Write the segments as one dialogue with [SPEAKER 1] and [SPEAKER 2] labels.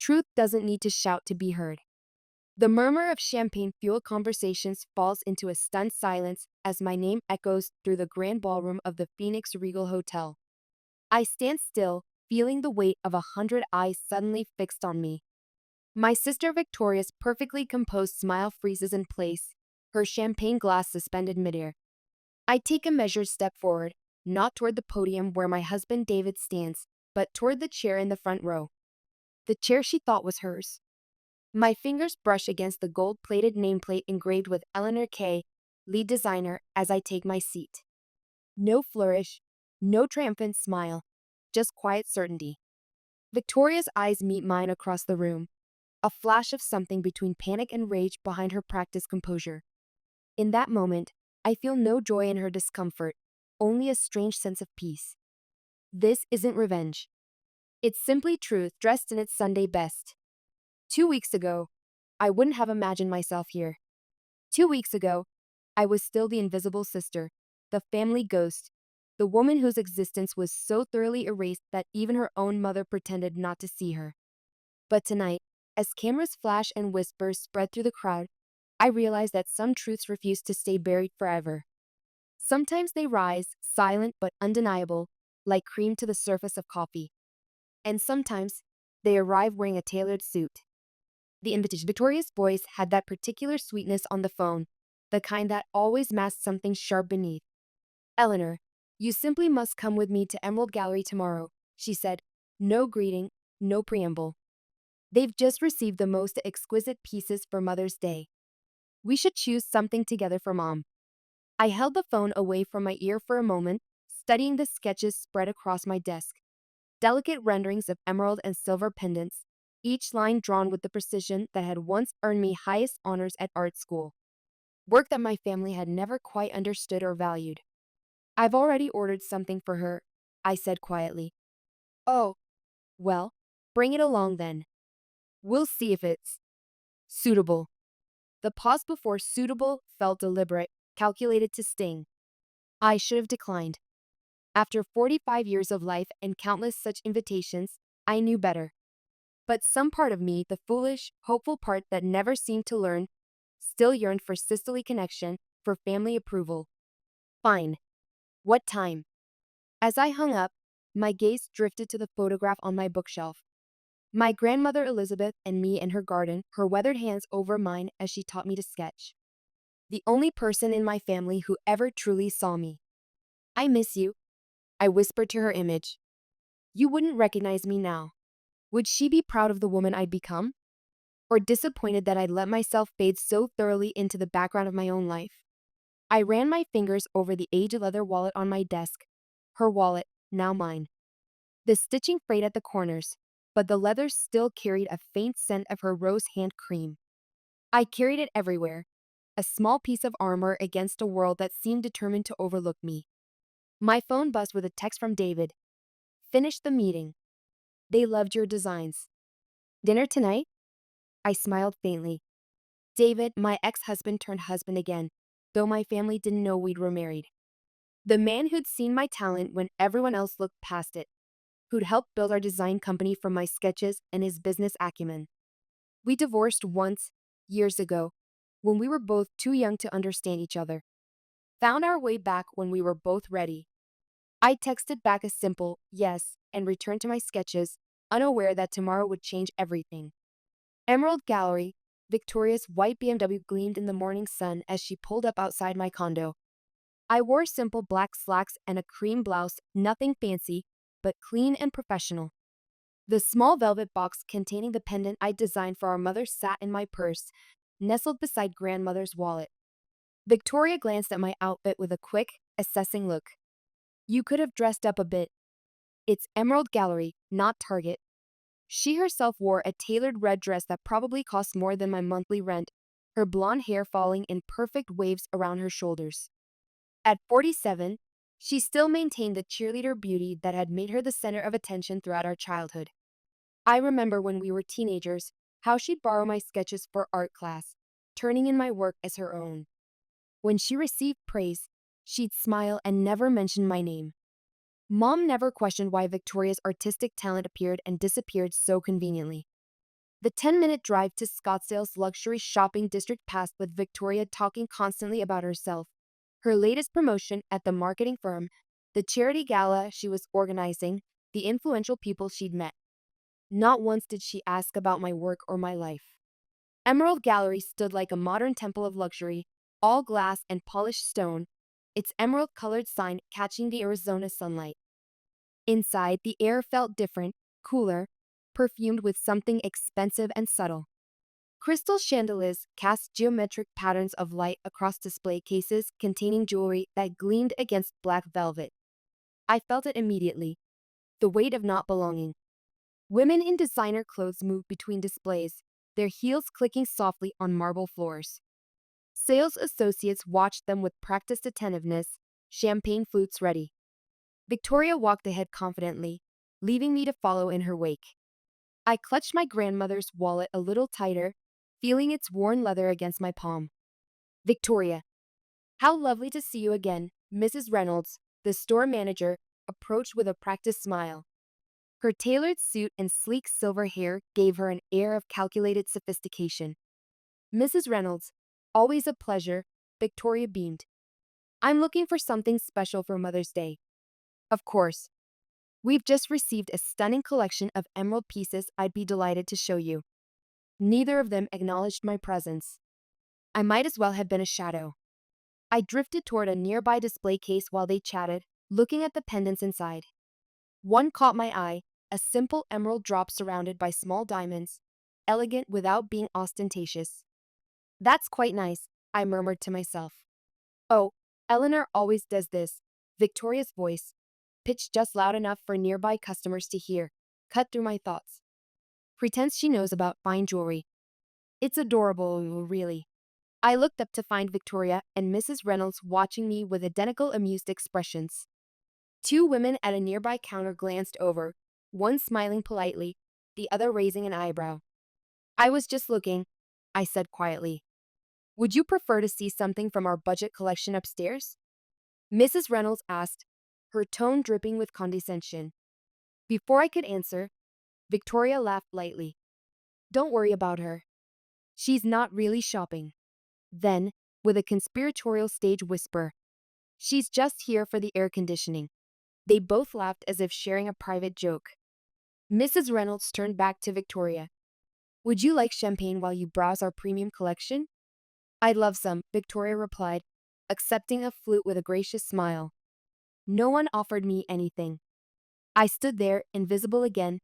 [SPEAKER 1] Truth doesn't need to shout to be heard. The murmur of champagne-fueled conversations falls into a stunned silence as my name echoes through the grand ballroom of the Phoenix Regal Hotel. I stand still, feeling the weight of 100 eyes suddenly fixed on me. My sister Victoria's perfectly composed smile freezes in place, her champagne glass suspended midair. I take a measured step forward, not toward the podium where my husband David stands, but toward the chair in the front row. The chair she thought was hers. My fingers brush against the gold-plated nameplate engraved with Eleanor K., lead designer, as I take my seat. No flourish, no triumphant smile, just quiet certainty. Victoria's eyes meet mine across the room, a flash of something between panic and rage behind her practiced composure. In that moment, I feel no joy in her discomfort, only a strange sense of peace. This isn't revenge. It's simply truth dressed in its Sunday best. 2 weeks ago, I wouldn't have imagined myself here. 2 weeks ago, I was still the invisible sister, the family ghost, the woman whose existence was so thoroughly erased that even her own mother pretended not to see her. But tonight, as cameras flash and whispers spread through the crowd, I realize that some truths refuse to stay buried forever. Sometimes they rise, silent but undeniable, like cream to the surface of coffee. And sometimes, they arrive wearing a tailored suit. The invitation. Victoria's voice had that particular sweetness on the phone, the kind that always masked something sharp beneath. "Eleanor, you simply must come with me to Emerald Gallery tomorrow," she said. No greeting, no preamble. "They've just received the most exquisite pieces for Mother's Day. We should choose something together for Mom." I held the phone away from my ear for a moment, studying the sketches spread across my desk. Delicate renderings of emerald and silver pendants, each line drawn with the precision that had once earned me highest honors at art school. Work that my family had never quite understood or valued. "I've already ordered something for her," I said quietly. "Oh, well, bring it along then. We'll see if it's suitable." The pause before suitable felt deliberate, calculated to sting. I should have declined. After 45 years of life and countless such invitations, I knew better. But some part of me, the foolish, hopeful part that never seemed to learn, still yearned for sisterly connection, for family approval. "Fine. What time?" As I hung up, my gaze drifted to the photograph on my bookshelf. My grandmother Elizabeth and me in her garden, her weathered hands over mine as she taught me to sketch. The only person in my family who ever truly saw me. "I miss you," I whispered to her image. "You wouldn't recognize me now." Would she be proud of the woman I'd become? Or disappointed that I'd let myself fade so thoroughly into the background of my own life? I ran my fingers over the aged leather wallet on my desk. Her wallet, now mine. The stitching frayed at the corners, but the leather still carried a faint scent of her rose hand cream. I carried it everywhere, a small piece of armor against a world that seemed determined to overlook me. My phone buzzed with a text from David. "Finished the meeting. They loved your designs. Dinner tonight?" I smiled faintly. David, my ex-husband turned husband again, though my family didn't know we were married. The man who'd seen my talent when everyone else looked past it, who'd helped build our design company from my sketches and his business acumen. We divorced once, years ago, when we were both too young to understand each other. Found our way back when we were both ready. I texted back a simple yes and returned to my sketches, unaware that tomorrow would change everything. Emerald Gallery, Victoria's white BMW gleamed in the morning sun as she pulled up outside my condo. I wore simple black slacks and a cream blouse, nothing fancy, but clean and professional. The small velvet box containing the pendant I designed for our mother sat in my purse, nestled beside grandmother's wallet. Victoria glanced at my outfit with a quick, assessing look. "You could have dressed up a bit. It's Emerald Gallery, not Target." She herself wore a tailored red dress that probably cost more than my monthly rent, her blonde hair falling in perfect waves around her shoulders. At 47, she still maintained the cheerleader beauty that had made her the center of attention throughout our childhood. I remember when we were teenagers, how she'd borrow my sketches for art class, turning in my work as her own. When she received praise, she'd smile and never mention my name. Mom never questioned why Victoria's artistic talent appeared and disappeared so conveniently. The 10-minute drive to Scottsdale's luxury shopping district passed with Victoria talking constantly about herself, her latest promotion at the marketing firm, the charity gala she was organizing, the influential people she'd met. Not once did she ask about my work or my life. Emerald Gallery stood like a modern temple of luxury, all glass and polished stone, its emerald-colored sign catching the Arizona sunlight. Inside, the air felt different, cooler, perfumed with something expensive and subtle. Crystal chandeliers cast geometric patterns of light across display cases containing jewelry that gleamed against black velvet. I felt it immediately, the weight of not belonging. Women in designer clothes moved between displays, their heels clicking softly on marble floors. Sales associates watched them with practiced attentiveness, champagne flutes ready. Victoria walked ahead confidently, leaving me to follow in her wake. I clutched my grandmother's wallet a little tighter, feeling its worn leather against my palm. Victoria, how lovely to see you again, Mrs. Reynolds, the store manager, approached with a practiced smile. Her tailored suit and sleek silver hair gave her an air of calculated sophistication. Mrs. Reynolds, always a pleasure, Victoria beamed. I'm looking for something special for Mother's Day. Of course. We've just received a stunning collection of emerald pieces I'd be delighted to show you. Neither of them acknowledged my presence. I might as well have been a shadow. I drifted toward a nearby display case while they chatted, looking at the pendants inside. One caught my eye, a simple emerald drop surrounded by small diamonds, elegant without being ostentatious. That's quite nice, I murmured to myself. Oh, Eleanor always does this. Victoria's voice, pitched just loud enough for nearby customers to hear, cut through my thoughts. Pretends she knows about fine jewelry. It's adorable, really. I looked up to find Victoria and Mrs. Reynolds watching me with identical amused expressions. Two women at a nearby counter glanced over, one smiling politely, the other raising an eyebrow. I was just looking, I said quietly. Would you prefer to see something from our budget collection upstairs? Mrs. Reynolds asked, her tone dripping with condescension. Before I could answer, Victoria laughed lightly. Don't worry about her. She's not really shopping. Then, with a conspiratorial stage whisper, she's just here for the air conditioning. They both laughed as if sharing a private joke. Mrs. Reynolds turned back to Victoria. Would you like champagne while you browse our premium collection? I'd love some, Victoria replied, accepting a flute with a gracious smile. No one offered me anything. I stood there, invisible again,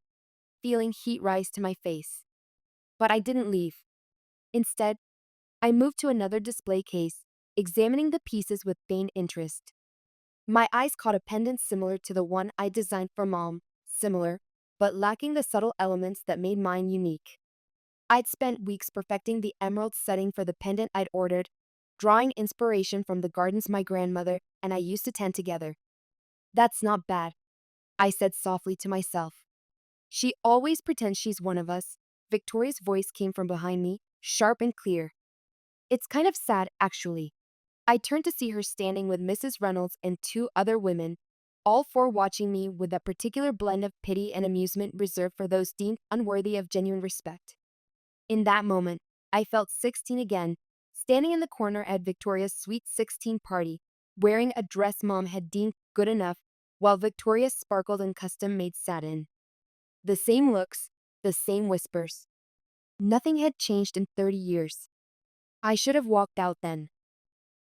[SPEAKER 1] feeling heat rise to my face. But I didn't leave. Instead, I moved to another display case, examining the pieces with feigned interest. My eyes caught a pendant similar to the one I designed for Mom, similar, but lacking the subtle elements that made mine unique. I'd spent weeks perfecting the emerald setting for the pendant I'd ordered, drawing inspiration from the gardens my grandmother and I used to tend together. That's not bad, I said softly to myself. She always pretends she's one of us. Victoria's voice came from behind me, sharp and clear. It's kind of sad, actually. I turned to see her standing with Mrs. Reynolds and two other women, all four watching me with that particular blend of pity and amusement reserved for those deemed unworthy of genuine respect. In that moment, I felt 16 again, standing in the corner at Victoria's sweet 16 party, wearing a dress Mom had deemed good enough, while Victoria sparkled in custom-made satin. The same looks, the same whispers. Nothing had changed in 30 years. I should have walked out then.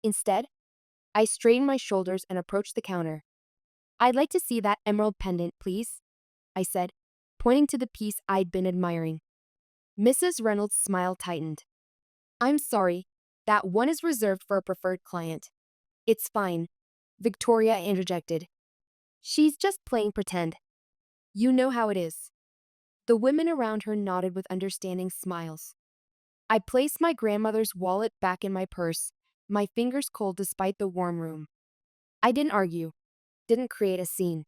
[SPEAKER 1] Instead, I straightened my shoulders and approached the counter. I'd like to see that emerald pendant, please, I said, pointing to the piece I'd been admiring. Mrs. Reynolds' smile tightened. I'm sorry, that one is reserved for a preferred client. It's fine, Victoria interjected. She's just playing pretend. You know how it is. The women around her nodded with understanding smiles. I placed my grandmother's wallet back in my purse, my fingers cold despite the warm room. I didn't argue, didn't create a scene.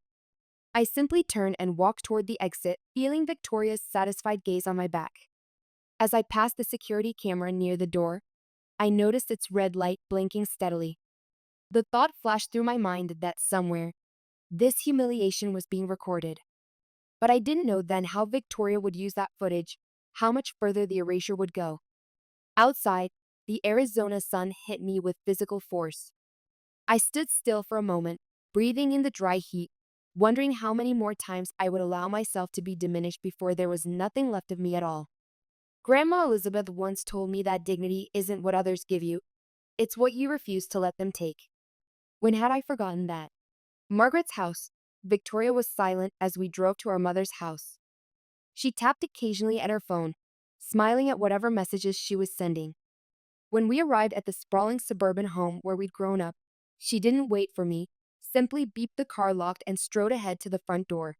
[SPEAKER 1] I simply turned and walked toward the exit, feeling Victoria's satisfied gaze on my back. As I passed the security camera near the door, I noticed its red light blinking steadily. The thought flashed through my mind that somewhere, this humiliation was being recorded. But I didn't know then how Victoria would use that footage, how much further the erasure would go. Outside, the Arizona sun hit me with physical force. I stood still for a moment, breathing in the dry heat, wondering how many more times I would allow myself to be diminished before there was nothing left of me at all. Grandma Elizabeth once told me that dignity isn't what others give you, it's what you refuse to let them take. When had I forgotten that? Margaret's house. Victoria was silent as we drove to our mother's house. She tapped occasionally at her phone, smiling at whatever messages she was sending. When we arrived at the sprawling suburban home where we'd grown up, she didn't wait for me, simply beeped the car locked and strode ahead to the front door.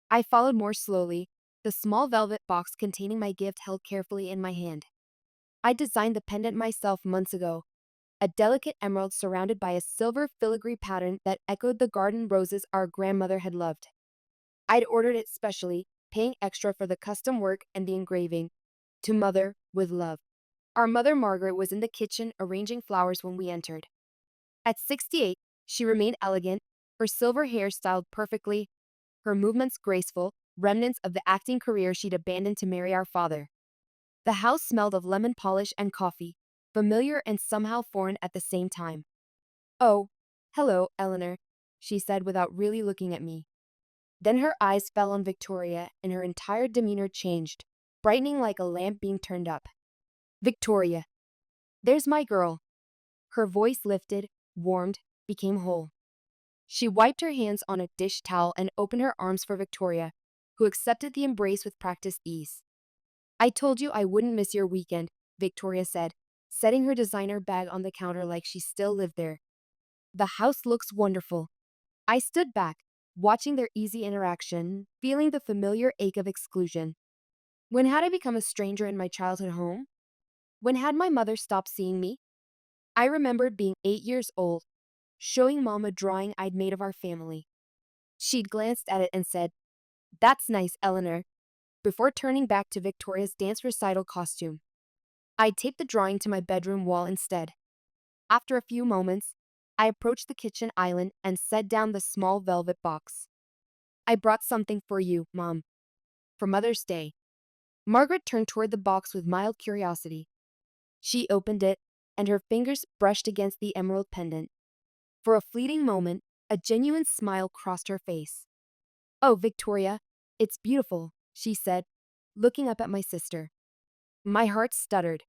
[SPEAKER 1] I followed more slowly, the small velvet box containing my gift held carefully in my hand. I designed the pendant myself months ago, a delicate emerald surrounded by a silver filigree pattern that echoed the garden roses our grandmother had loved. I'd ordered it specially, paying extra for the custom work and the engraving. To Mother, with love. Our mother Margaret was in the kitchen arranging flowers when we entered. At 68, she remained elegant, her silver hair styled perfectly, her movements graceful, remnants of the acting career she'd abandoned to marry our father. The house smelled of lemon polish and coffee, familiar and somehow foreign at the same time. "Oh, hello, Eleanor," she said without really looking at me. Then her eyes fell on Victoria and her entire demeanor changed, brightening like a lamp being turned up. "Victoria, there's my girl." Her voice lifted, warmed, became whole. She wiped her hands on a dish towel and opened her arms for Victoria, who accepted the embrace with practiced ease. "I told you I wouldn't miss your weekend," Victoria said, setting her designer bag on the counter like she still lived there. "The house looks wonderful." I stood back, watching their easy interaction, feeling the familiar ache of exclusion. When had I become a stranger in my childhood home? When had my mother stopped seeing me? I remembered being 8 years old, showing Mom a drawing I'd made of our family. She'd glanced at it and said, "That's nice, Eleanor," before turning back to Victoria's dance recital costume. I taped the drawing to my bedroom wall instead. After a few moments, I approached the kitchen island and set down the small velvet box. "I brought something for you, Mom, for Mother's Day." Margaret turned toward the box with mild curiosity. She opened it, and her fingers brushed against the emerald pendant. For a fleeting moment, a genuine smile crossed her face. "Oh, Victoria, it's beautiful," she said, looking up at my sister. My heart stuttered.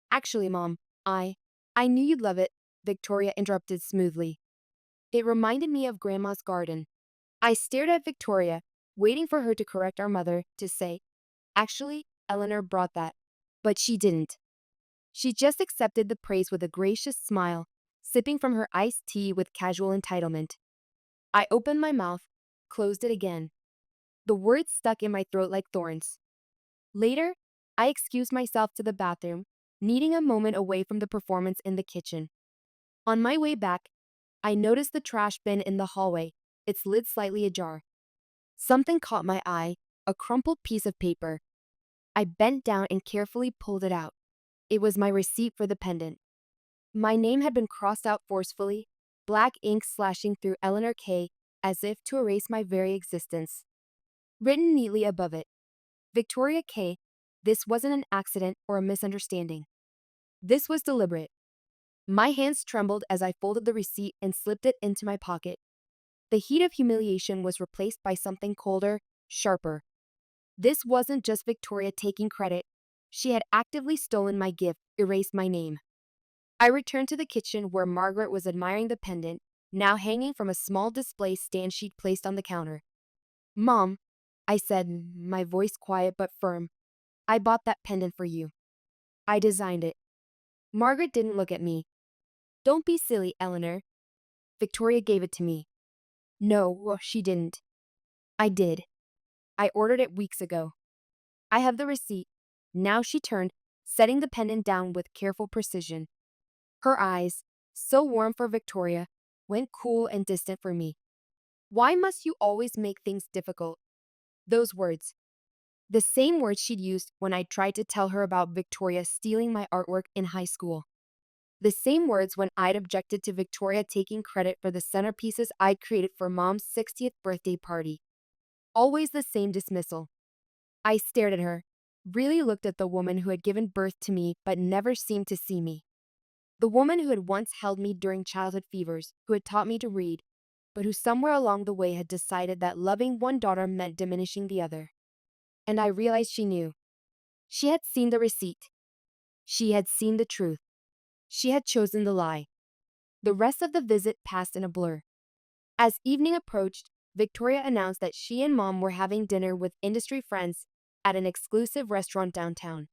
[SPEAKER 1] "Actually, Mom, I knew you'd love it," Victoria interrupted smoothly. "It reminded me of Grandma's garden." I stared at Victoria, waiting for her to correct our mother, to say, "Actually, Eleanor brought that." But she didn't. She just accepted the praise with a gracious smile, sipping from her iced tea with casual entitlement. I opened my mouth, closed it again. The words stuck in my throat like thorns. Later, I excused myself to the bathroom, needing a moment away from the performance in the kitchen. On my way back, I noticed the trash bin in the hallway, its lid slightly ajar. Something caught my eye, a crumpled piece of paper. I bent down and carefully pulled it out. It was my receipt for the pendant. My name had been crossed out forcefully, black ink slashing through Eleanor K. as if to erase my very existence. Written neatly above it, "Victoria K. This wasn't an accident or a misunderstanding. This was deliberate." My hands trembled as I folded the receipt and slipped it into my pocket. The heat of humiliation was replaced by something colder, sharper. This wasn't just Victoria taking credit. She had actively stolen my gift, erased my name. I returned to the kitchen where Margaret was admiring the pendant, now hanging from a small display stand she'd placed on the counter. "Mom," I said, my voice quiet but firm, "I bought that pendant for you. I designed it." Margaret didn't look at me. "Don't be silly, Eleanor. Victoria gave it to me." "No, she didn't." "I did. I ordered it weeks ago. I have the receipt." Now she turned, setting the pendant down with careful precision. Her eyes, so warm for Victoria, went cool and distant for me. "Why must you always make things difficult?" Those words. The same words she'd used when I tried to tell her about Victoria stealing my artwork in high school. The same words when I'd objected to Victoria taking credit for the centerpieces I'd created for Mom's 60th birthday party. Always the same dismissal. I stared at her, really looked at the woman who had given birth to me but never seemed to see me. The woman who had once held me during childhood fevers, who had taught me to read, but who somewhere along the way had decided that loving one daughter meant diminishing the other. And I realized she knew. She had seen the receipt. She had seen the truth. She had chosen the lie. The rest of the visit passed in a blur. As evening approached, Victoria announced that she and Mom were having dinner with industry friends at an exclusive restaurant downtown.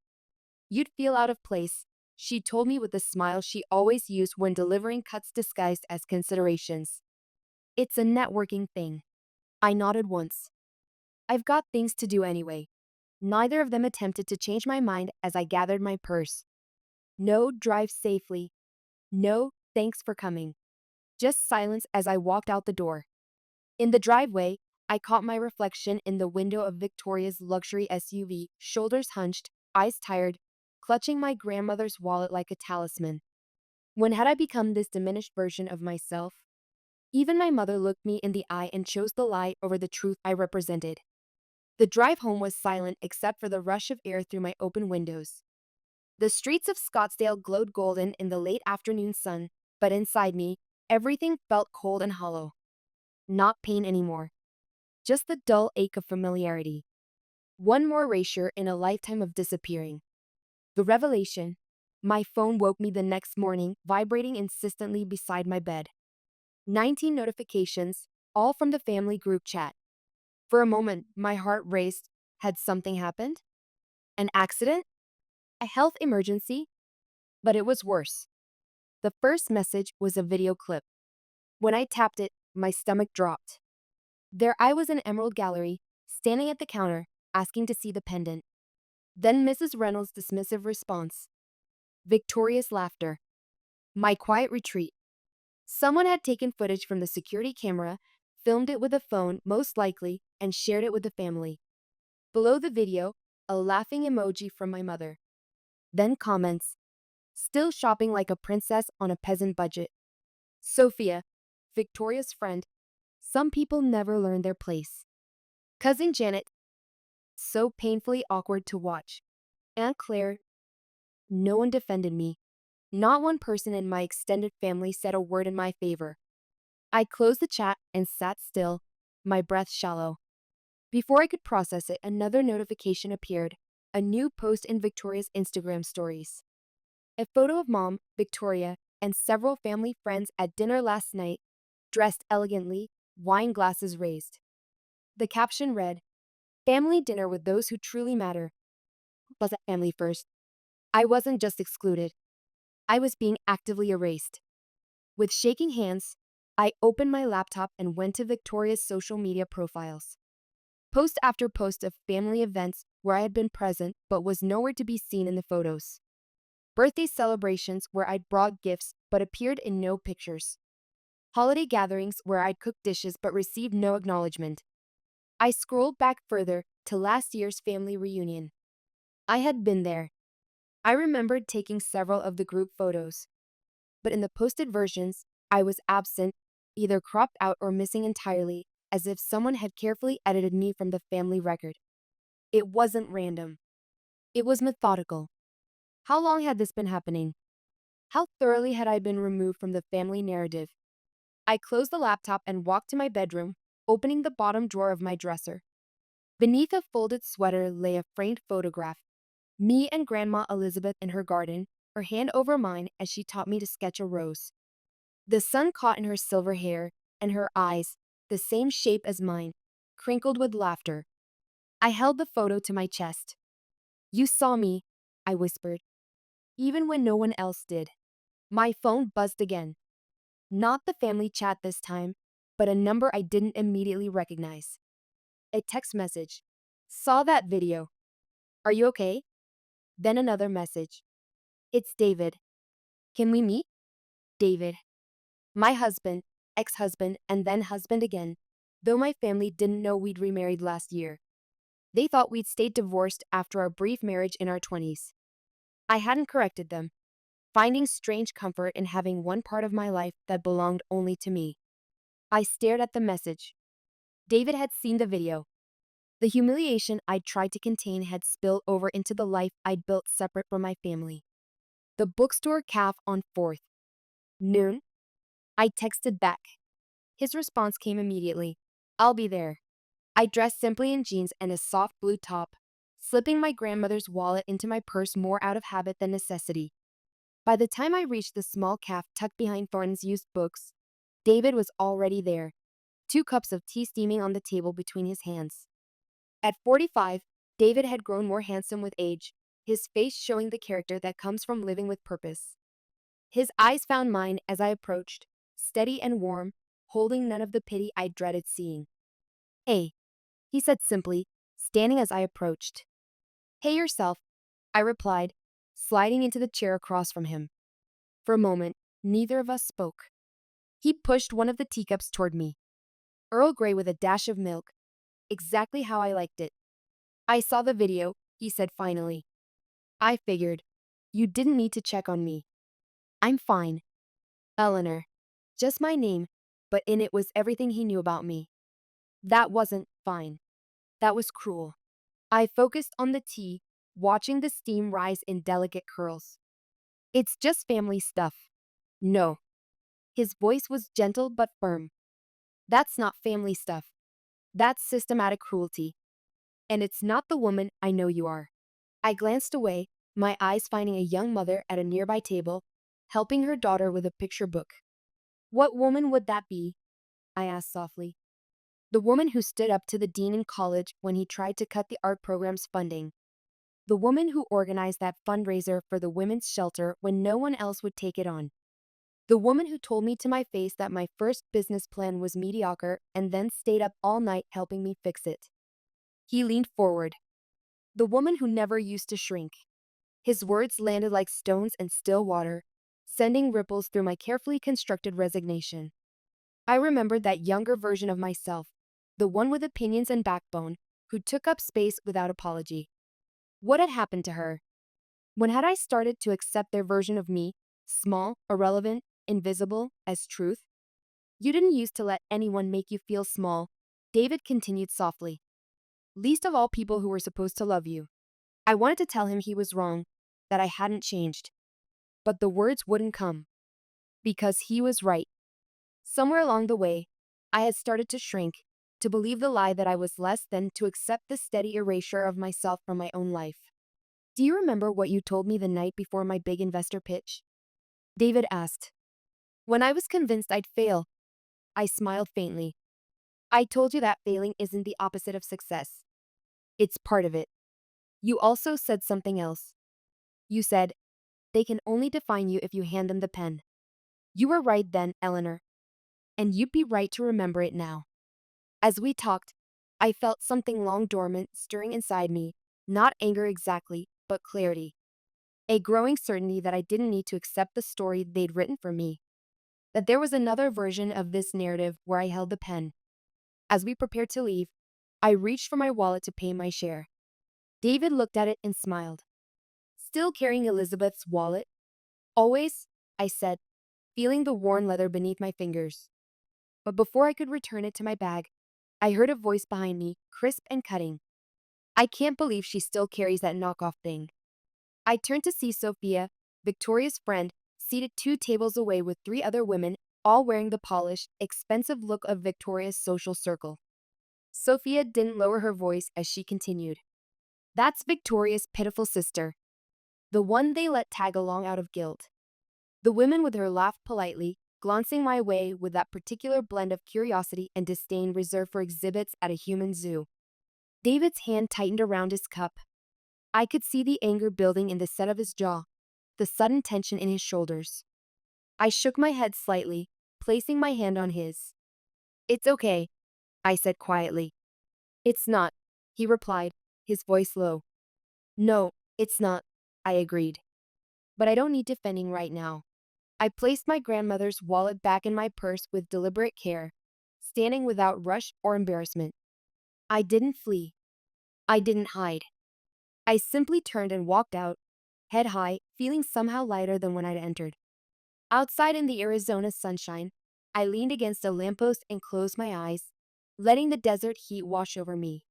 [SPEAKER 1] "You'd feel out of place," she told me with the smile she always used when delivering cuts disguised as considerations. "It's a networking thing." I nodded once. "I've got things to do anyway." Neither of them attempted to change my mind as I gathered my purse. No, drive safely. No, thanks for coming. Just silence as I walked out the door. In the driveway, I caught my reflection in the window of Victoria's luxury SUV, shoulders hunched, eyes tired, clutching my grandmother's wallet like a talisman. When had I become this diminished version of myself? Even my mother looked me in the eye and chose the lie over the truth I represented. The drive home was silent except for the rush of air through my open windows. The streets of Scottsdale glowed golden in the late afternoon sun, but inside me, everything felt cold and hollow. Not pain anymore. Just the dull ache of familiarity. One more erasure in a lifetime of disappearing. The revelation. My phone woke me the next morning, vibrating insistently beside my bed. 19 notifications, all from the family group chat. For a moment, my heart raced. Had something happened? An accident? A health emergency? But it was worse. The first message was a video clip. When I tapped it, my stomach dropped. There I was in Emerald Gallery, standing at the counter, asking to see the pendant. Then Mrs. Reynolds' dismissive response. Victorious laughter. My quiet retreat. Someone had taken footage from the security camera, filmed it with a phone, most likely, and shared it with the family. Below the video, a laughing emoji from my mother. Then comments. Still shopping like a princess on a peasant budget. Sophia, Victoria's friend. Some people never learn their place. Cousin Janet. So painfully awkward to watch. Aunt Claire. No one defended me. Not one person in my extended family said a word in my favor. I closed the chat and sat still, my breath shallow. Before I could process it, another notification appeared. A new post in Victoria's Instagram stories. A photo of Mom, Victoria, and several family friends at dinner last night, dressed elegantly, wine glasses raised. The caption read, "Family dinner with those who truly matter." Was at family first. I wasn't just excluded. I was being actively erased. With shaking hands, I opened my laptop and went to Victoria's social media profiles. Post after post of family events where I had been present but was nowhere to be seen in the photos. Birthday celebrations where I'd brought gifts but appeared in no pictures. Holiday gatherings where I'd cooked dishes but received no acknowledgement. I scrolled back further to last year's family reunion. I had been there. I remembered taking several of the group photos. But in the posted versions, I was absent, either cropped out or missing entirely, as if someone had carefully edited me from the family record. It wasn't random. It was methodical. How long had this been happening? How thoroughly had I been removed from the family narrative? I closed the laptop and walked to my bedroom, opening the bottom drawer of my dresser. Beneath a folded sweater lay a framed photograph. Me and Grandma Elizabeth in her garden, her hand over mine as she taught me to sketch a rose. The sun caught in her silver hair, and her eyes, the same shape as mine, crinkled with laughter. I held the photo to my chest. "You saw me," I whispered, even when no one else did. My phone buzzed again. Not the family chat this time, but a number I didn't immediately recognize. A text message. "Saw that video. Are you okay?" Then another message. "It's David. Can we meet?" David. My husband, ex-husband, and then husband again, though my family didn't know we'd remarried last year. They thought we'd stayed divorced after our brief marriage in our 20s. I hadn't corrected them, finding strange comfort in having one part of my life that belonged only to me. I stared at the message. David had seen the video. The humiliation I'd tried to contain had spilled over into the life I'd built separate from my family. The bookstore calf on 4th. Noon? I texted back. His response came immediately. I'll be there. I dressed simply in jeans and a soft blue top, slipping my grandmother's wallet into my purse more out of habit than necessity. By the time I reached the small calf tucked behind Thornton's used books, David was already there, 2 cups of tea steaming on the table between his hands. At 45, David had grown more handsome with age, his face showing the character that comes from living with purpose. His eyes found mine as I approached, steady and warm, holding none of the pity I dreaded seeing. Hey, he said simply, standing as I approached. Hey yourself, I replied, sliding into the chair across from him. For a moment, neither of us spoke. He pushed one of the teacups toward me. Earl Grey with a dash of milk, exactly how I liked it. I saw the video, he said finally. I figured. You didn't need to check on me. I'm fine. Eleanor. Just my name, but in it was everything he knew about me. That wasn't fine. That was cruel. I focused on the tea, watching the steam rise in delicate curls. It's just family stuff. No. His voice was gentle but firm. That's not family stuff. That's systematic cruelty. And it's not the woman I know you are. I glanced away, my eyes finding a young mother at a nearby table, helping her daughter with a picture book. What woman would that be? I asked softly. The woman who stood up to the dean in college when he tried to cut the art program's funding. The woman who organized that fundraiser for the women's shelter when no one else would take it on. The woman who told me to my face that my first business plan was mediocre and then stayed up all night helping me fix it. He leaned forward. The woman who never used to shrink. His words landed like stones in still water, sending ripples through my carefully constructed resignation. I remembered that younger version of myself, the one with opinions and backbone, who took up space without apology. What had happened to her? When had I started to accept their version of me, small, irrelevant, invisible, as truth? You didn't used to let anyone make you feel small, David continued softly. Least of all people who were supposed to love you. I wanted to tell him he was wrong, that I hadn't changed. But the words wouldn't come. Because he was right. Somewhere along the way, I had started to shrink, to believe the lie that I was less than, to accept the steady erasure of myself from my own life. Do you remember what you told me the night before my big investor pitch? David asked. When I was convinced I'd fail, I smiled faintly. I told you that failing isn't the opposite of success. It's part of it. You also said something else. You said, they can only define you if you hand them the pen. You were right then, Eleanor. And you'd be right to remember it now. As we talked, I felt something long dormant stirring inside me, not anger exactly, but clarity. A growing certainty that I didn't need to accept the story they'd written for me. That there was another version of this narrative where I held the pen. As we prepared to leave, I reached for my wallet to pay my share. David looked at it and smiled. Still carrying Elizabeth's wallet? Always, I said, feeling the worn leather beneath my fingers. But before I could return it to my bag, I heard a voice behind me, crisp and cutting. I can't believe she still carries that knockoff thing. I turned to see Sophia, Victoria's friend, seated 2 tables away with 3 other women, all wearing the polished, expensive look of Victoria's social circle. Sophia didn't lower her voice as she continued. That's Victoria's pitiful sister. The one they let tag along out of guilt. The women with her laughed politely, glancing my way with that particular blend of curiosity and disdain reserved for exhibits at a human zoo. David's hand tightened around his cup. I could see the anger building in the set of his jaw, the sudden tension in his shoulders. I shook my head slightly, placing my hand on his. It's okay, I said quietly. It's not, he replied, his voice low. No, it's not, I agreed. But I don't need defending right now. I placed my grandmother's wallet back in my purse with deliberate care, standing without rush or embarrassment. I didn't flee. I didn't hide. I simply turned and walked out, head high, feeling somehow lighter than when I'd entered. Outside in the Arizona sunshine, I leaned against a lamppost and closed my eyes, letting the desert heat wash over me.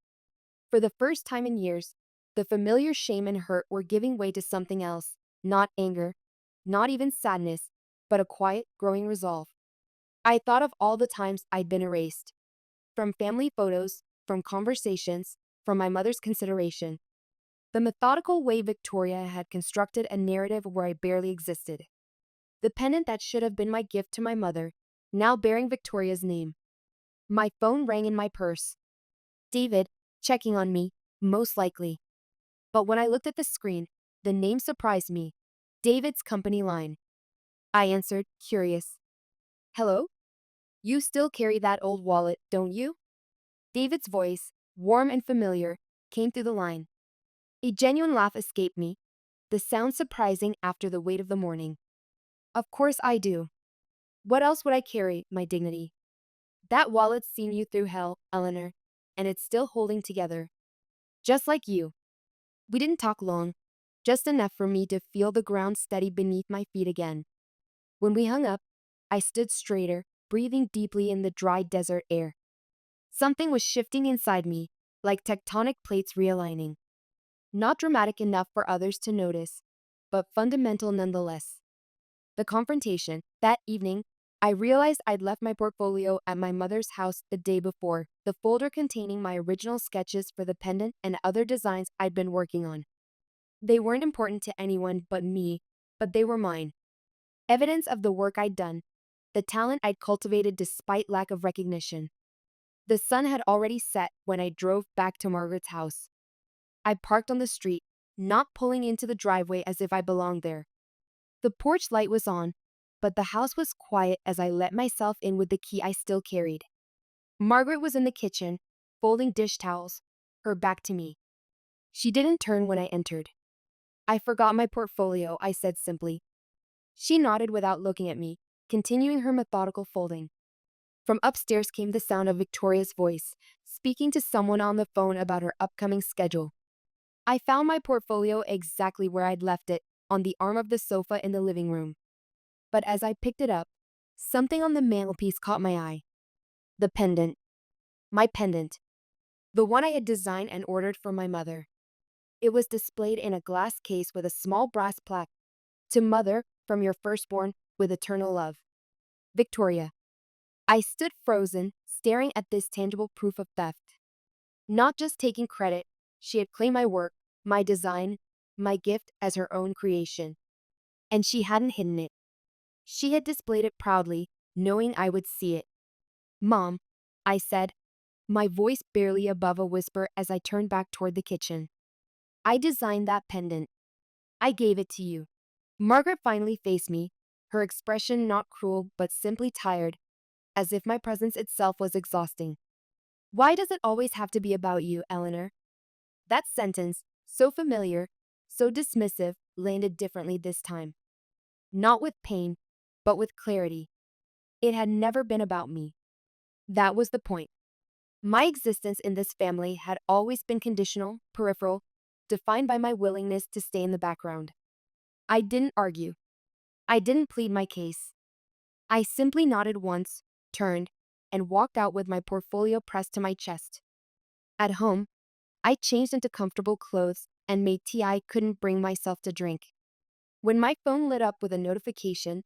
[SPEAKER 1] For the first time in years, the familiar shame and hurt were giving way to something else, not anger, not even sadness, but a quiet, growing resolve. I thought of all the times I'd been erased, from family photos, from conversations, from my mother's consideration. The methodical way Victoria had constructed a narrative where I barely existed. The pendant that should have been my gift to my mother, now bearing Victoria's name. My phone rang in my purse. David, checking on me, most likely. But when I looked at the screen, the name surprised me. David's company line. I answered, curious. Hello? You still carry that old wallet, don't you? David's voice, warm and familiar, came through the line. A genuine laugh escaped me, the sound surprising after the weight of the morning. Of course I do. What else would I carry, my dignity? That wallet's seen you through hell, Eleanor, and it's still holding together. Just like you. We didn't talk long, just enough for me to feel the ground steady beneath my feet again. When we hung up, I stood straighter, breathing deeply in the dry desert air. Something was shifting inside me, like tectonic plates realigning. Not dramatic enough for others to notice, but fundamental nonetheless. The confrontation, that evening, I realized I'd left my portfolio at my mother's house the day before, the folder containing my original sketches for the pendant and other designs I'd been working on. They weren't important to anyone but me, but they were mine. Evidence of the work I'd done, the talent I'd cultivated despite lack of recognition. The sun had already set when I drove back to Margaret's house. I parked on the street, not pulling into the driveway as if I belonged there. The porch light was on, but the house was quiet as I let myself in with the key I still carried. Margaret was in the kitchen, folding dish towels, her back to me. She didn't turn when I entered. I forgot my portfolio, I said simply. She nodded without looking at me, continuing her methodical folding. From upstairs came the sound of Victoria's voice, speaking to someone on the phone about her upcoming schedule. I found my portfolio exactly where I'd left it, on the arm of the sofa in the living room. But as I picked it up, something on the mantelpiece caught my eye. The pendant. My pendant. The one I had designed and ordered for my mother. It was displayed in a glass case with a small brass plaque. To Mother, from your firstborn, with eternal love. Victoria. I stood frozen, staring at this tangible proof of theft. Not just taking credit, she had claimed my work, my design, my gift as her own creation. And she hadn't hidden it. She had displayed it proudly, knowing I would see it. Mom, I said, my voice barely above a whisper as I turned back toward the kitchen. I designed that pendant. I gave it to you. Margaret finally faced me, her expression not cruel but simply tired, as if my presence itself was exhausting. Why does it always have to be about you, Eleanor? That sentence, so familiar, so dismissive, landed differently this time. Not with pain, but with clarity. It had never been about me. That was the point. My existence in this family had always been conditional, peripheral, defined by my willingness to stay in the background. I didn't argue. I didn't plead my case. I simply nodded once, turned, and walked out with my portfolio pressed to my chest. At home, I changed into comfortable clothes and made tea I couldn't bring myself to drink. When my phone lit up with a notification,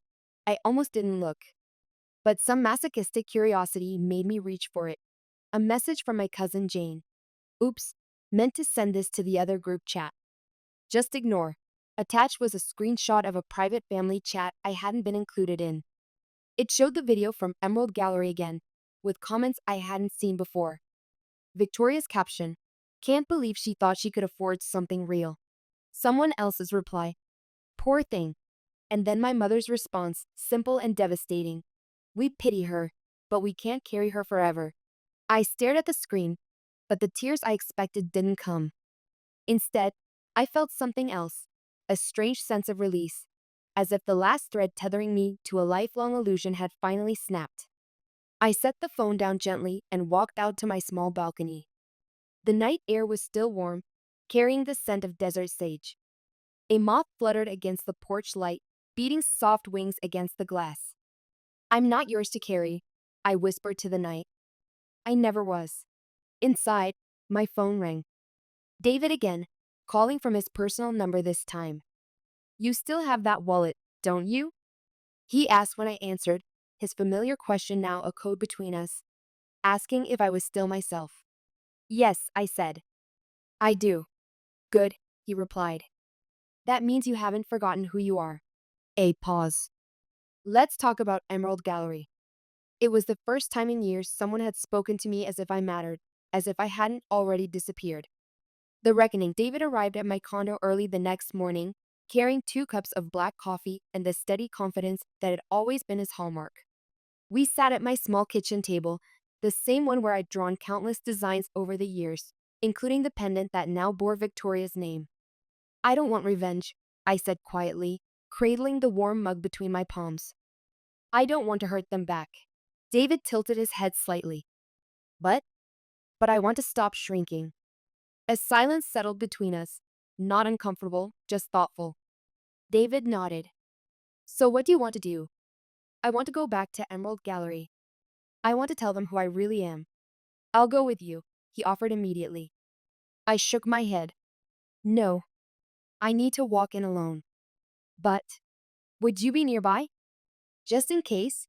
[SPEAKER 1] I almost didn't look. But some masochistic curiosity made me reach for it. A message from my cousin Jane. Oops, meant to send this to the other group chat. Just ignore. Attached was a screenshot of a private family chat I hadn't been included in. It showed the video from Emerald Gallery again, with comments I hadn't seen before. Victoria's caption, can't believe she thought she could afford something real. Someone else's reply, poor thing. And then my mother's response, simple and devastating. We pity her, but we can't carry her forever. I stared at the screen, but the tears I expected didn't come. Instead, I felt something else, a strange sense of release, as if the last thread tethering me to a lifelong illusion had finally snapped. I set the phone down gently and walked out to my small balcony. The night air was still warm, carrying the scent of desert sage. A moth fluttered against the porch light, beating soft wings against the glass. I'm not yours to carry, I whispered to the night. I never was. Inside, my phone rang. David again, calling from his personal number this time. You still have that wallet, don't you? He asked when I answered, his familiar question now a code between us, asking if I was still myself. Yes, I said. I do. Good, he replied. That means you haven't forgotten who you are. A pause. Let's talk about Emerald Gallery. It was the first time in years someone had spoken to me as if I mattered, as if I hadn't already disappeared. The reckoning. David arrived at my condo early the next morning, carrying 2 cups of black coffee and the steady confidence that had always been his hallmark. We sat at my small kitchen table, the same one where I'd drawn countless designs over the years, including the pendant that now bore Victoria's name. I don't want revenge, I said quietly, cradling the warm mug between my palms. I don't want to hurt them back. David tilted his head slightly. But? But I want to stop shrinking. As silence settled between us, not uncomfortable, just thoughtful. David nodded. So what do you want to do? I want to go back to Emerald Gallery. I want to tell them who I really am. I'll go with you, he offered immediately. I shook my head. No, I need to walk in alone. But, would you be nearby? Just in case?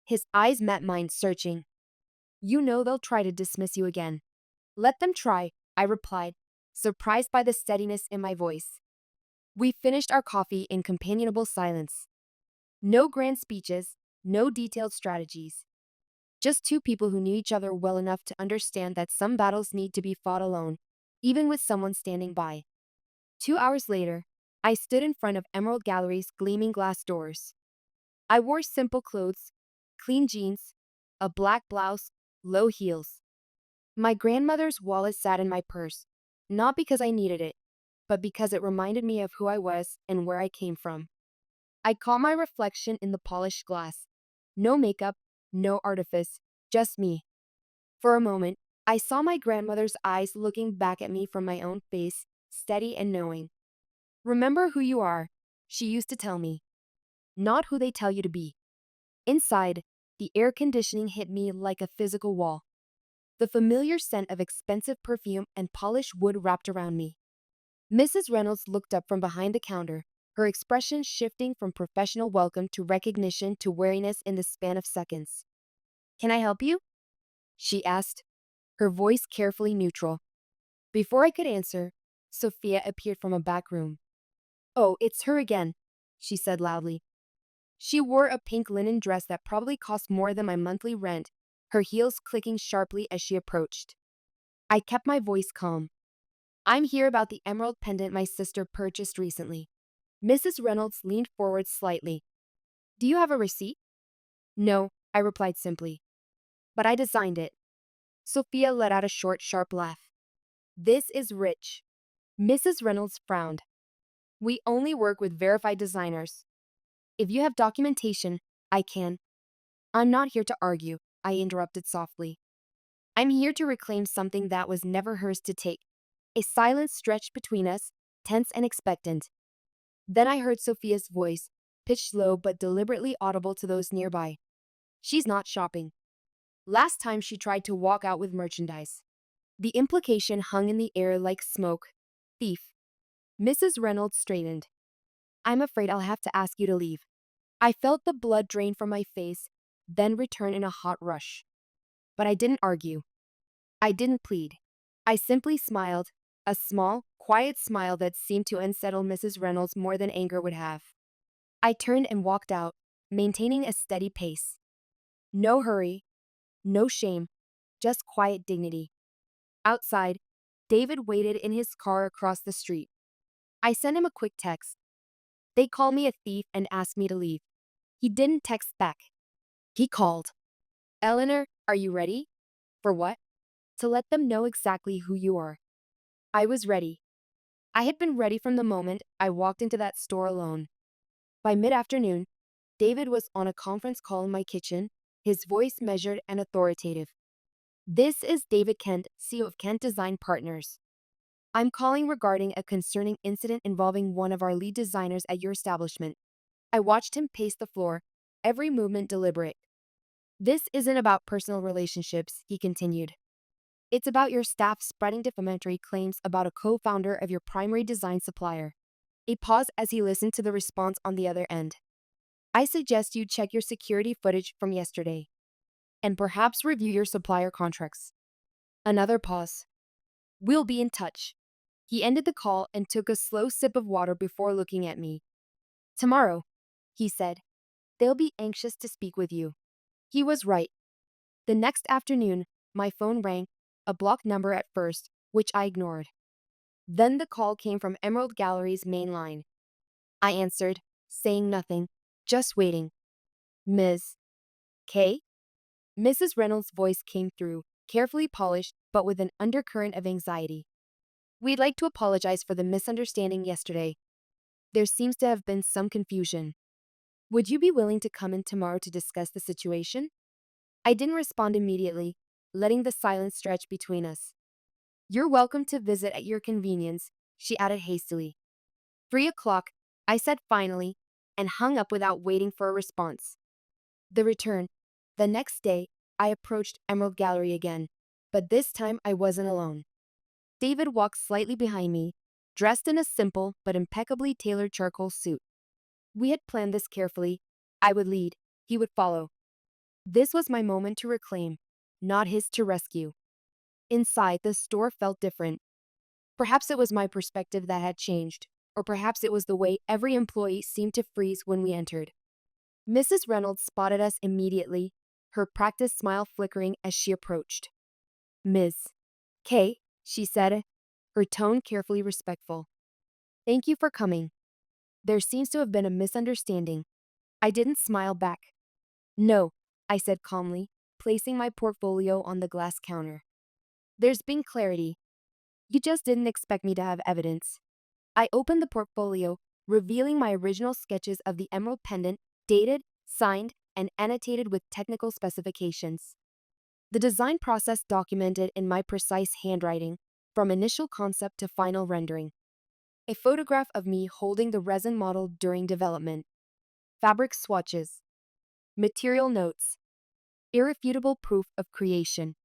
[SPEAKER 1] His eyes met mine, searching. You know they'll try to dismiss you again. Let them try, I replied, surprised by the steadiness in my voice. We finished our coffee in companionable silence. No grand speeches, no detailed strategies. Just two people who knew each other well enough to understand that some battles need to be fought alone, even with someone standing by. 2 hours later, I stood in front of Emerald Gallery's gleaming glass doors. I wore simple clothes, clean jeans, a black blouse, low heels. My grandmother's wallet sat in my purse, not because I needed it, but because it reminded me of who I was and where I came from. I caught my reflection in the polished glass. No makeup, no artifice, just me. For a moment, I saw my grandmother's eyes looking back at me from my own face, steady and knowing. Remember who you are, she used to tell me, not who they tell you to be. Inside, the air conditioning hit me like a physical wall. The familiar scent of expensive perfume and polished wood wrapped around me. Mrs. Reynolds looked up from behind the counter, her expression shifting from professional welcome to recognition to wariness in the span of seconds. Can I help you? She asked, her voice carefully neutral. Before I could answer, Sophia appeared from a back room. Oh, it's her again, she said loudly. She wore a pink linen dress that probably cost more than my monthly rent, her heels clicking sharply as she approached. I kept my voice calm. I'm here about the emerald pendant my sister purchased recently. Mrs. Reynolds leaned forward slightly. Do you have a receipt? No, I replied simply. But I designed it. Sophia let out a short, sharp laugh. This is rich. Mrs. Reynolds frowned. We only work with verified designers. If you have documentation, I can. I'm not here to argue, I interrupted softly. I'm here to reclaim something that was never hers to take. A silence stretched between us, tense and expectant. Then I heard Sophia's voice, pitched low but deliberately audible to those nearby. She's not shopping. Last time she tried to walk out with merchandise. The implication hung in the air like smoke. Thief. Mrs. Reynolds straightened. I'm afraid I'll have to ask you to leave. I felt the blood drain from my face, then return in a hot rush. But I didn't argue. I didn't plead. I simply smiled, a small, quiet smile that seemed to unsettle Mrs. Reynolds more than anger would have. I turned and walked out, maintaining a steady pace. No hurry, no shame, just quiet dignity. Outside, David waited in his car across the street. I sent him a quick text. They called me a thief and asked me to leave. He didn't text back. He called. Eleanor, are you ready? For what? To let them know exactly who you are. I was ready. I had been ready from the moment I walked into that store alone. By mid-afternoon, David was on a conference call in my kitchen, his voice measured and authoritative. This is David Kent, CEO of Kent Design Partners. I'm calling regarding a concerning incident involving one of our lead designers at your establishment. I watched him pace the floor, every movement deliberate. This isn't about personal relationships, he continued. It's about your staff spreading defamatory claims about a co-founder of your primary design supplier. A pause as he listened to the response on the other end. I suggest you check your security footage from yesterday and perhaps review your supplier contracts. Another pause. We'll be in touch. He ended the call and took a slow sip of water before looking at me. Tomorrow, he said, they'll be anxious to speak with you. He was right. The next afternoon, my phone rang, a blocked number at first, which I ignored. Then the call came from Emerald Gallery's main line. I answered, saying nothing, just waiting. Ms. K? Mrs. Reynolds' voice came through, carefully polished, but with an undercurrent of anxiety. We'd like to apologize for the misunderstanding yesterday. There seems to have been some confusion. Would you be willing to come in tomorrow to discuss the situation? I didn't respond immediately, letting the silence stretch between us. You're welcome to visit at your convenience, she added hastily. 3 o'clock, I said finally, and hung up without waiting for a response. The return. The next day, I approached Emerald Gallery again, but this time I wasn't alone. David walked slightly behind me, dressed in a simple but impeccably tailored charcoal suit. We had planned this carefully. I would lead, he would follow. This was my moment to reclaim, not his to rescue. Inside, the store felt different. Perhaps it was my perspective that had changed, or perhaps it was the way every employee seemed to freeze when we entered. Mrs. Reynolds spotted us immediately, her practiced smile flickering as she approached. Ms. K, she said, her tone carefully respectful. Thank you for coming. There seems to have been a misunderstanding. I didn't smile back. No, I said calmly, placing my portfolio on the glass counter. There's been clarity. You just didn't expect me to have evidence. I opened the portfolio, revealing my original sketches of the emerald pendant, dated, signed, and annotated with technical specifications. The design process documented in my precise handwriting, from initial concept to final rendering. A photograph of me holding the resin model during development. Fabric swatches. Material notes. Irrefutable proof of creation.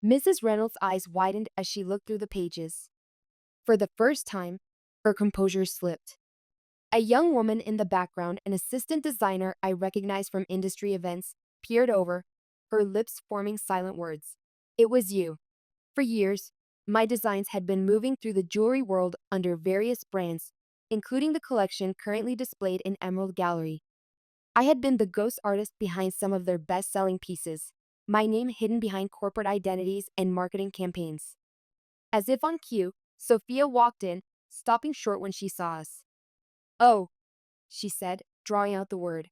[SPEAKER 1] Mrs. Reynolds' eyes widened as she looked through the pages. For the first time, her composure slipped. A young woman in the background, an assistant designer I recognized from industry events, peered over, her lips forming silent words. It was you. For years, my designs had been moving through the jewelry world under various brands, including the collection currently displayed in Emerald Gallery. I had been the ghost artist behind some of their best-selling pieces, my name hidden behind corporate identities and marketing campaigns. As if on cue, Sophia walked in, stopping short when she saw us. Oh, she said, drawing out the word.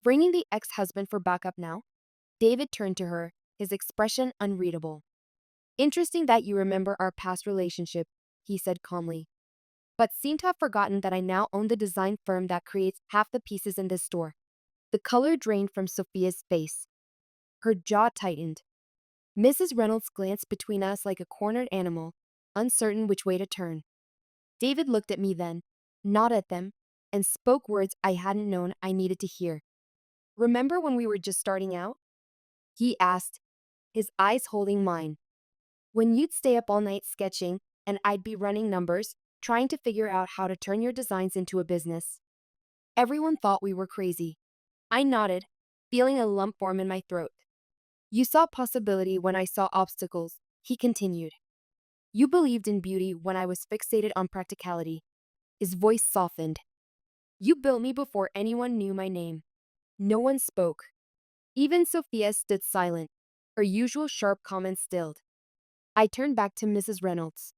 [SPEAKER 1] Bringing the ex-husband for backup now? David turned to her, his expression unreadable. Interesting that you remember our past relationship, he said calmly, but seemed to have forgotten that I now own the design firm that creates half the pieces in this store. The color drained from Sophia's face. Her jaw tightened. Mrs. Reynolds glanced between us like a cornered animal, uncertain which way to turn. David looked at me then, nodded at them, and spoke words I hadn't known I needed to hear. Remember when we were just starting out? He asked, his eyes holding mine. When you'd stay up all night sketching, and I'd be running numbers, trying to figure out how to turn your designs into a business. Everyone thought we were crazy. I nodded, feeling a lump form in my throat. You saw possibility when I saw obstacles, he continued. You believed in beauty when I was fixated on practicality. His voice softened. You built me before anyone knew my name. No one spoke. Even Sophia stood silent, her usual sharp comments stilled. I turned back to Mrs. Reynolds.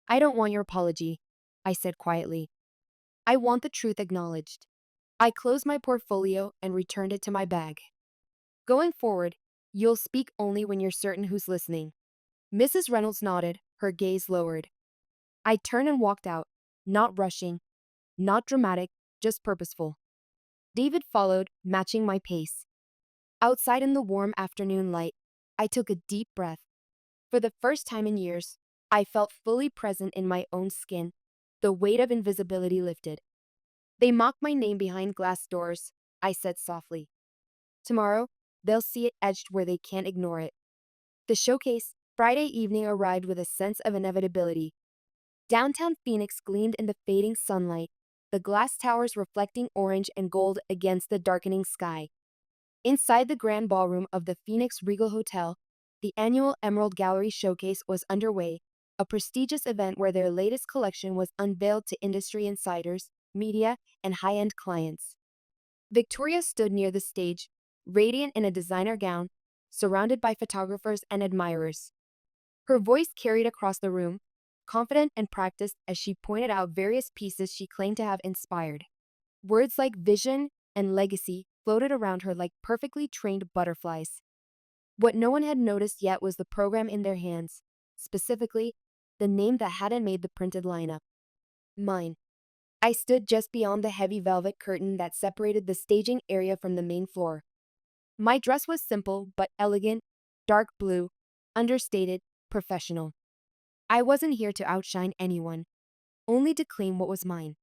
[SPEAKER 1] I don't want your apology, I said quietly. I want the truth acknowledged. I closed my portfolio and returned it to my bag. Going forward, you'll speak only when you're certain who's listening. Mrs. Reynolds nodded, her gaze lowered. I turned and walked out, not rushing, not dramatic, just purposeful. David followed, matching my pace. Outside in the warm afternoon light, I took a deep breath. For the first time in years, I felt fully present in my own skin. The weight of invisibility lifted. They mock my name behind glass doors, I said softly. Tomorrow, they'll see it etched where they can't ignore it. The showcase, Friday evening arrived with a sense of inevitability. Downtown Phoenix gleamed in the fading sunlight, the glass towers reflecting orange and gold against the darkening sky. Inside the grand ballroom of the Phoenix Regal Hotel, the annual Emerald Gallery Showcase was underway, a prestigious event where their latest collection was unveiled to industry insiders, media, and high-end clients. Victoria stood near the stage, radiant in a designer gown, surrounded by photographers and admirers. Her voice carried across the room, confident and practiced as she pointed out various pieces she claimed to have inspired. Words like vision and legacy floated around her like perfectly trained butterflies. What no one had noticed yet was the program in their hands, specifically, the name that hadn't made the printed lineup. Mine. I stood just beyond the heavy velvet curtain that separated the staging area from the main floor. My dress was simple but elegant, dark blue, understated, professional. I wasn't here to outshine anyone, only to claim what was mine.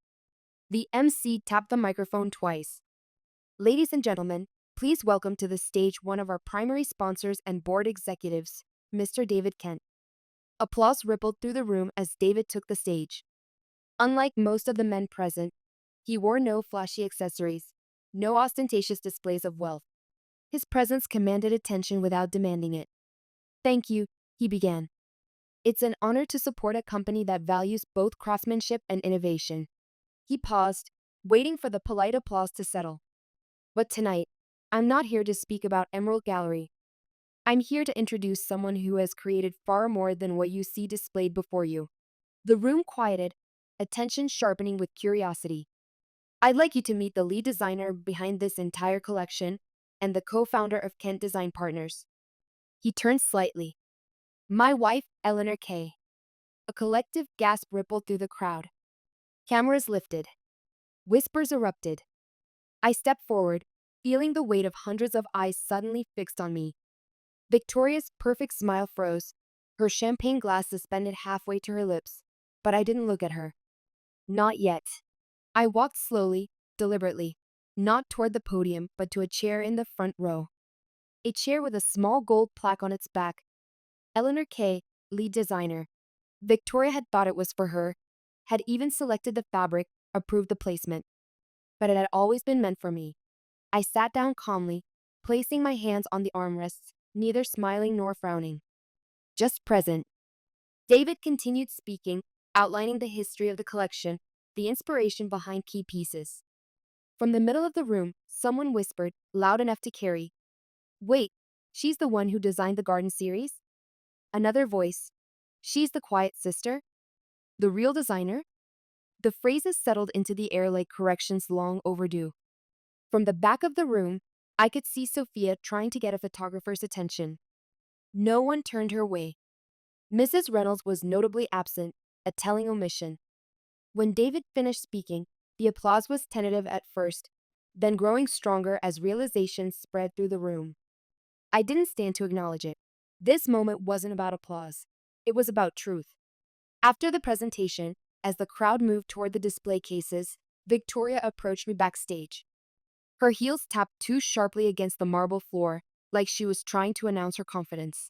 [SPEAKER 1] The MC tapped the microphone twice. Ladies and gentlemen, please welcome to the stage one of our primary sponsors and board executives, Mr. David Kent. Applause rippled through the room as David took the stage. Unlike most of the men present, he wore no flashy accessories, no ostentatious displays of wealth. His presence commanded attention without demanding it. "Thank you," he began. "It's an honor to support a company that values both craftsmanship and innovation." He paused, waiting for the polite applause to settle. "But tonight, I'm not here to speak about Emerald Gallery. I'm here to introduce someone who has created far more than what you see displayed before you." The room quieted, attention sharpening with curiosity. "I'd like you to meet the lead designer behind this entire collection and the co-founder of Kent Design Partners." He turned slightly. "My wife, Eleanor Kay." A collective gasp rippled through the crowd. Cameras lifted. Whispers erupted. I stepped forward, feeling the weight of hundreds of eyes suddenly fixed on me. Victoria's perfect smile froze, her champagne glass suspended halfway to her lips, but I didn't look at her. Not yet. I walked slowly, deliberately, not toward the podium, but to a chair in the front row. A chair with a small gold plaque on its back. Eleanor Kay, lead designer. Victoria had thought it was for her, had even selected the fabric, approved the placement. But it had always been meant for me. I sat down calmly, placing my hands on the armrests, neither smiling nor frowning. Just present. David continued speaking, outlining the history of the collection, the inspiration behind key pieces. From the middle of the room, someone whispered, loud enough to carry, "Wait, she's the one who designed the garden series?" Another voice, "She's the quiet sister? The real designer?" The phrases settled into the air like corrections long overdue. From the back of the room, I could see Sophia trying to get a photographer's attention. No one turned her way. Mrs. Reynolds was notably absent, a telling omission. When David finished speaking, the applause was tentative at first, then growing stronger as realization spread through the room. I didn't stand to acknowledge it. This moment wasn't about applause. It was about truth. After the presentation, as the crowd moved toward the display cases, Victoria approached me backstage. Her heels tapped too sharply against the marble floor, like she was trying to announce her confidence.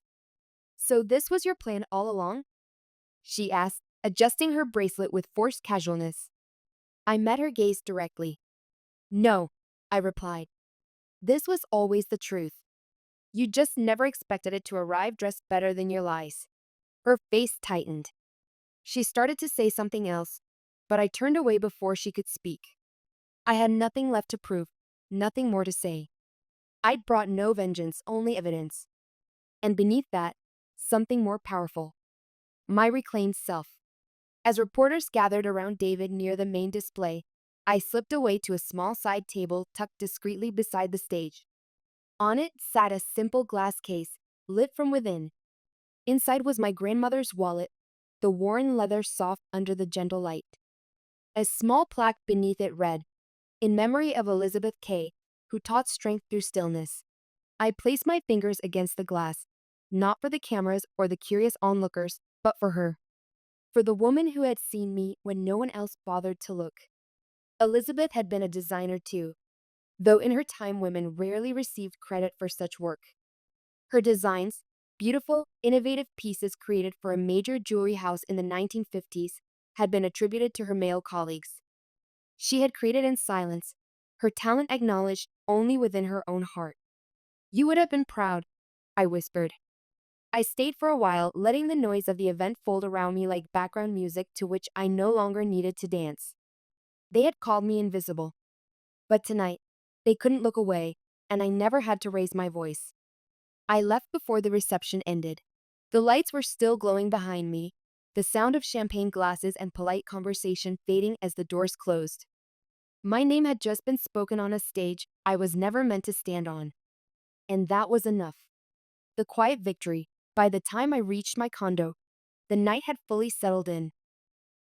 [SPEAKER 1] "So this was your plan all along?" she asked, adjusting her bracelet with forced casualness. I met her gaze directly. "No," I replied. "This was always the truth. You just never expected it to arrive dressed better than your lies." Her face tightened. She started to say something else, but I turned away before she could speak. I had nothing left to prove, nothing more to say. I'd brought no vengeance, only evidence. And beneath that, something more powerful. My reclaimed self. As reporters gathered around David near the main display, I slipped away to a small side table tucked discreetly beside the stage. On it sat a simple glass case, lit from within. Inside was my grandmother's wallet, the worn leather soft under the gentle light. A small plaque beneath it read, "In memory of Elizabeth Kay, who taught strength through stillness." I placed my fingers against the glass, not for the cameras or the curious onlookers, but for her. For the woman who had seen me when no one else bothered to look. Elizabeth had been a designer too, though in her time women rarely received credit for such work. Her designs, beautiful, innovative pieces created for a major jewelry house in the 1950s had been attributed to her male colleagues. She had created in silence, her talent acknowledged only within her own heart. "You would have been proud," I whispered. I stayed for a while, letting the noise of the event fold around me like background music to which I no longer needed to dance. They had called me invisible, but tonight, they couldn't look away, and I never had to raise my voice. I left before the reception ended. The lights were still glowing behind me, the sound of champagne glasses and polite conversation fading as the doors closed. My name had just been spoken on a stage I was never meant to stand on. And that was enough. The quiet victory. By the time I reached my condo, the night had fully settled in.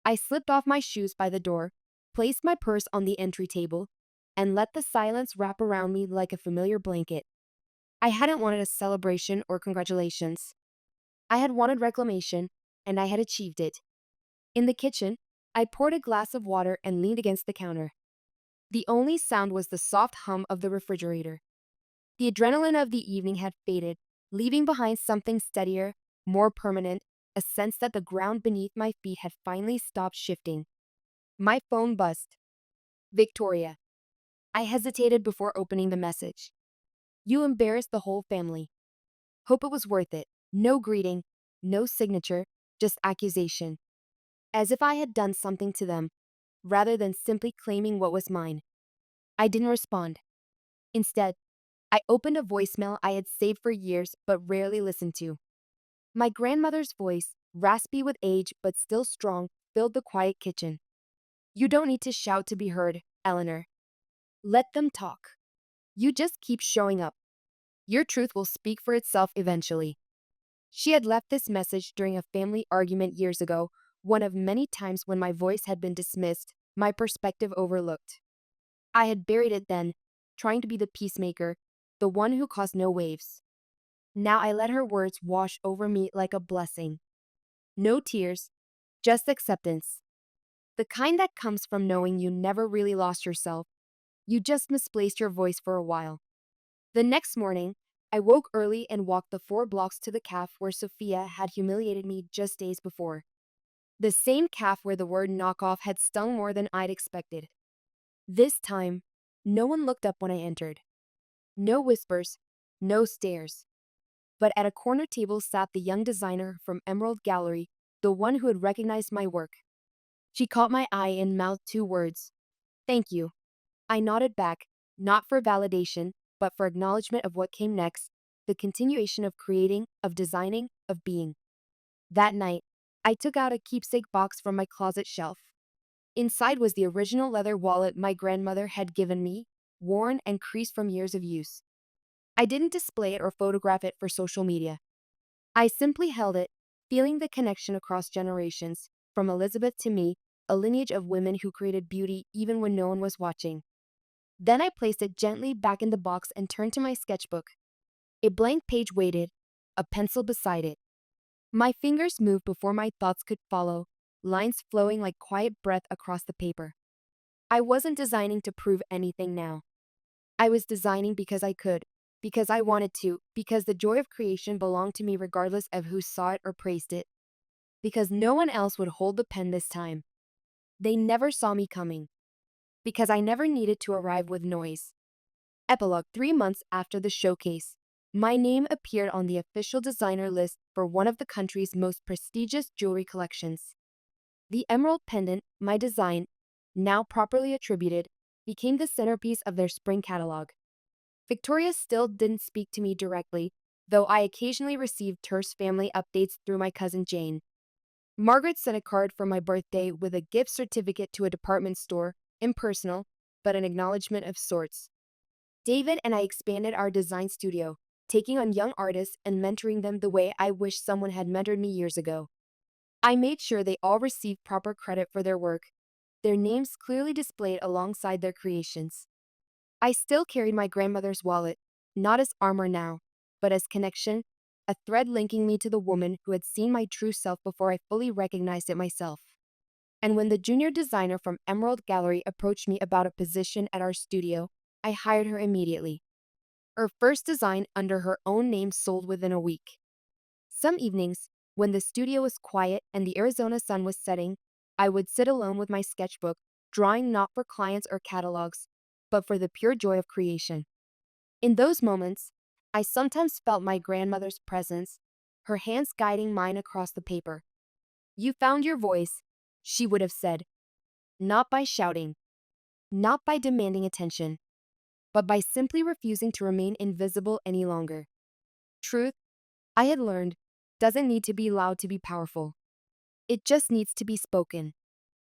[SPEAKER 1] I slipped off my shoes by the door, placed my purse on the entry table, and let the silence wrap around me like a familiar blanket. I hadn't wanted a celebration or congratulations. I had wanted reclamation, and I had achieved it. In the kitchen, I poured a glass of water and leaned against the counter. The only sound was the soft hum of the refrigerator. The adrenaline of the evening had faded, leaving behind something steadier, more permanent, a sense that the ground beneath my feet had finally stopped shifting. My phone buzzed. "Victoria." I hesitated before opening the message. "You embarrassed the whole family. Hope it was worth it." No greeting, no signature, just accusation. As if I had done something to them, rather than simply claiming what was mine. I didn't respond. Instead, I opened a voicemail I had saved for years but rarely listened to. My grandmother's voice, raspy with age but still strong, filled the quiet kitchen. "You don't need to shout to be heard, Eleanor. Let them talk. You just keep showing up. Your truth will speak for itself eventually." She had left this message during a family argument years ago, one of many times when my voice had been dismissed, my perspective overlooked. I had buried it then, trying to be the peacemaker, the one who caused no waves. Now I let her words wash over me like a blessing. No tears, just acceptance. The kind that comes from knowing you never really lost yourself. You just misplaced your voice for a while. The next morning, I woke early and walked the 4 blocks to the cafe where Sophia had humiliated me just days before. The same cafe where the word knockoff had stung more than I'd expected. This time, no one looked up when I entered. No whispers, no stares. But at a corner table sat the young designer from Emerald Gallery, the one who had recognized my work. She caught my eye and mouthed 2 words. "Thank you." I nodded back, not for validation, but for acknowledgement of what came next, the continuation of creating, of designing, of being. That night, I took out a keepsake box from my closet shelf. Inside was the original leather wallet my grandmother had given me, worn and creased from years of use. I didn't display it or photograph it for social media. I simply held it, feeling the connection across generations, from Elizabeth to me, a lineage of women who created beauty even when no one was watching. Then I placed it gently back in the box and turned to my sketchbook. A blank page waited, a pencil beside it. My fingers moved before my thoughts could follow, lines flowing like quiet breath across the paper. I wasn't designing to prove anything now. I was designing because I could, because I wanted to, because the joy of creation belonged to me regardless of who saw it or praised it. Because no one else would hold the pen this time. They never saw me coming. Because I never needed to arrive with noise. Epilogue. 3 months after the showcase, my name appeared on the official designer list for one of the country's most prestigious jewelry collections. The emerald pendant, my design, now properly attributed, became the centerpiece of their spring catalog. Victoria still didn't speak to me directly, though I occasionally received terse family updates through my cousin Jane. Margaret sent a card for my birthday with a gift certificate to a department store, impersonal, but an acknowledgement of sorts. David and I expanded our design studio, taking on young artists and mentoring them the way I wish someone had mentored me years ago. I made sure they all received proper credit for their work, their names clearly displayed alongside their creations. I still carried my grandmother's wallet, not as armor now, but as connection, a thread linking me to the woman who had seen my true self before I fully recognized it myself. And when the junior designer from Emerald Gallery approached me about a position at our studio, I hired her immediately. Her first design under her own name sold within a week. Some evenings, when the studio was quiet and the Arizona sun was setting, I would sit alone with my sketchbook, drawing not for clients or catalogs, but for the pure joy of creation. In those moments, I sometimes felt my grandmother's presence, her hands guiding mine across the paper. You found your voice, she would have said, not by shouting, not by demanding attention, but by simply refusing to remain invisible any longer. Truth, I had learned, doesn't need to be loud to be powerful. It just needs to be spoken.